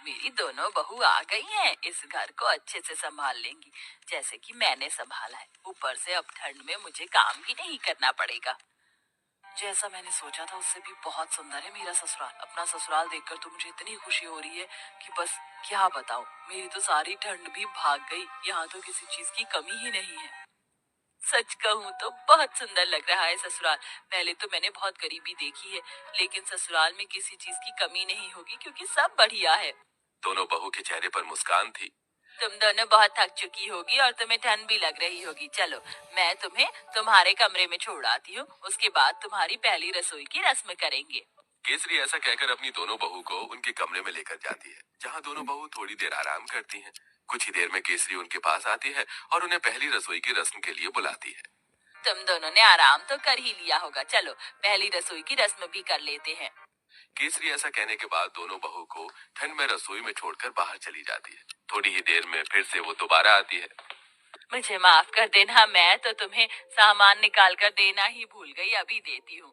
मेरी दोनों बहू आ गई हैं, इस घर को अच्छे से संभाल लेंगी, जैसे कि मैंने संभाला है। ऊपर से अब ठंड में मुझे काम भी नहीं करना पड़ेगा। जैसा मैंने सोचा था उससे भी बहुत सुंदर है मेरा ससुराल। अपना ससुराल देखकर तो मुझे इतनी खुशी हो रही है कि बस क्या बताऊं। मेरी तो सारी ठंड भी भाग गई। यहाँ तो किसी चीज की कमी ही नहीं है। सच कहूँ तो बहुत सुंदर लग रहा है ससुराल। पहले तो मैंने बहुत गरीबी देखी है, लेकिन ससुराल में किसी चीज की कमी नहीं होगी क्योंकि सब बढ़िया है। दोनों बहू के चेहरे पर मुस्कान थी। तुम दोनों बहुत थक चुकी होगी और तुम्हें ठंड भी लग रही होगी। चलो, मैं तुम्हें तुम्हारे कमरे में छोड़ आती हूँ। उसके बाद तुम्हारी पहली रसोई की रस्म करेंगे। केसरी ऐसा कहकर अपनी दोनों बहू को उनके कमरे में लेकर जाती है, जहाँ दोनों बहू थोड़ी देर आराम करती हैं। कुछ ही देर में केसरी उनके पास आती है और उन्हें पहली रसोई की रस्म के लिए बुलाती है। तुम दोनों ने आराम तो कर ही लिया होगा, चलो पहली रसोई की रस्म भी कर लेते हैं। केसरी ऐसा कहने के बाद दोनों बहू को ठंड में रसोई में छोड़कर बाहर चली जाती है। थोड़ी ही देर में फिर से वो दोबारा आती है। मुझे माफ कर देना, मैं तो तुम्हें सामान निकाल कर देना ही भूल गई, अभी देती हूँ।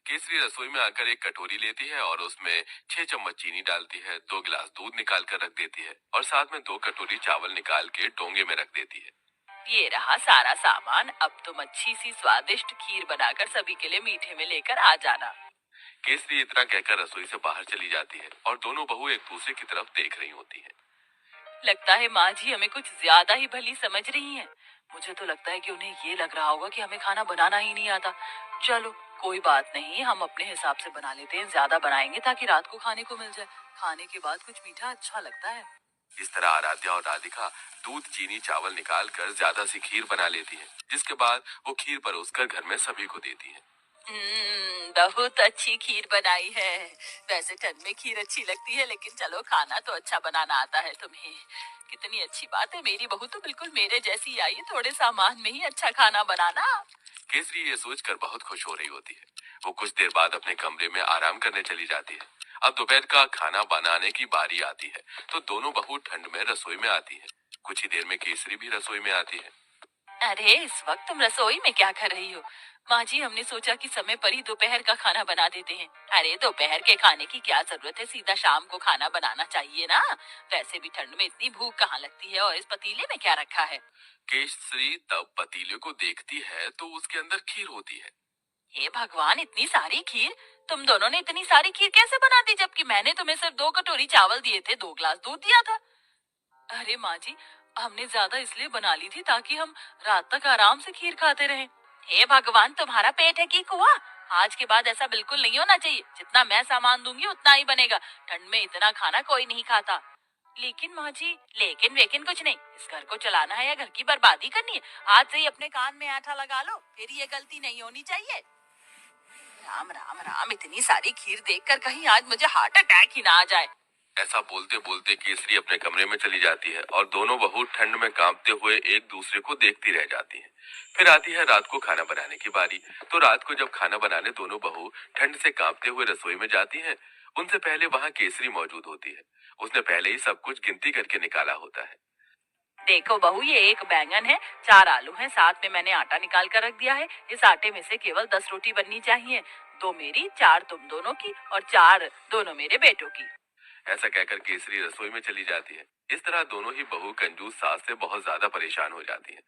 केसरी रसोई में आकर एक कटोरी लेती है और उसमें 6 चम्मच चीनी डालती है, 2 गिलास दूध निकाल कर रख देती है और साथ में 2 कटोरी चावल निकाल के डोंगे में रख देती है। ये रहा सारा सामान। अब तुम अच्छी सी स्वादिष्ट खीर बनाकर सभी के लिए मीठे में लेकर आ जाना। केसरी इतना कहकर रसोई से बाहर चली जाती है और दोनों बहू एक दूसरे की तरफ देख रही होती हैं। लगता है माँ जी हमें कुछ ज्यादा ही भली समझ रही हैं। मुझे तो लगता है कि उन्हें ये लग रहा होगा कि हमें खाना बनाना ही नहीं आता। चलो कोई बात नहीं, हम अपने हिसाब से बना लेते हैं। ज्यादा बनाएंगे ताकि रात को खाने को मिल जाए। खाने के बाद कुछ मीठा अच्छा लगता है। इस तरह आराध्या और राधिका दूध चीनी चावल निकाल कर ज्यादा सी खीर बना लेती हैं, जिसके बाद वो खीर परोसकर घर में सभी को देती हैं। बहुत अच्छी खीर बनाई है। वैसे ठंड में खीर अच्छी लगती है, लेकिन चलो खाना तो अच्छा बनाना आता है तुम्हें। कितनी अच्छी बात है, मेरी बहू तो बिल्कुल मेरे जैसी आई है, थोड़े सामान में ही अच्छा खाना बनाना। केसरी ये सोचकर बहुत खुश हो रही होती है। वो कुछ देर बाद अपने कमरे में आराम करने चली जाती है। अब दोपहर का खाना बनाने की बारी आती है, तो दोनों बहू ठंड में रसोई में आती है। कुछ ही देर में केसरी भी रसोई में आती है। अरे इस वक्त तुम रसोई में क्या कर रही हो? माँ जी हमने सोचा कि समय पर ही दोपहर का खाना बना देते हैं। अरे दोपहर के खाने की क्या जरूरत है, सीधा शाम को खाना बनाना चाहिए ना। वैसे भी ठंड में इतनी भूख कहाँ लगती है। और इस पतीले में क्या रखा है? केसरी तब पतीले को देखती है तो उसके अंदर खीर होती है। हे भगवान, इतनी सारी खीर! तुम दोनों ने इतनी सारी खीर कैसे बना दी, जबकि मैंने तुम्हें सिर्फ 2 कटोरी चावल दिए थे, 2 गिलास दूध दिया था। अरे माँ जी, हमने ज्यादा इसलिए बना ली थी ताकि हम रात तक आराम से खीर खाते रहें। हे भगवान, तुम्हारा पेट है कि कुआं? आज के बाद ऐसा बिल्कुल नहीं होना चाहिए। जितना मैं सामान दूंगी उतना ही बनेगा। ठंड में इतना खाना कोई नहीं खाता। लेकिन माँ जी, लेकिन वेकिन कुछ नहीं। इस घर को चलाना है या घर की बर्बादी करनी है? आज से ही अपने कान में आटा लगा लो, फिर ये गलती नहीं होनी चाहिए। राम राम राम, इतनी सारी खीर देखकर कहीं आज मुझे हार्ट अटैक ही ना आ जाए। ऐसा बोलते बोलते केसरी अपने कमरे में चली जाती है और दोनों बहू ठंड में कांपते हुए एक दूसरे को देखती रह जाती हैं। फिर आती है रात को खाना बनाने की बारी। तो रात को जब खाना बनाने दोनों बहू ठंड से कांपते हुए रसोई में जाती हैं, उनसे पहले वहां केसरी मौजूद होती है। उसने पहले ही सब कुछ गिनती करके निकाला होता है। देखो बहू, ये एक बैंगन है, 4 आलू हैं, साथ में मैंने आटा निकाल कर रख दिया है। इस आटे में से केवल 10 रोटी बननी चाहिए। 2 मेरी, 4 तुम दोनों की और 4 दोनों मेरे बेटों की। ऐसा कहकर केसरी रसोई में चली जाती है। इस तरह दोनों ही बहू कंजूस सास से बहुत ज्यादा परेशान हो जाती हैं।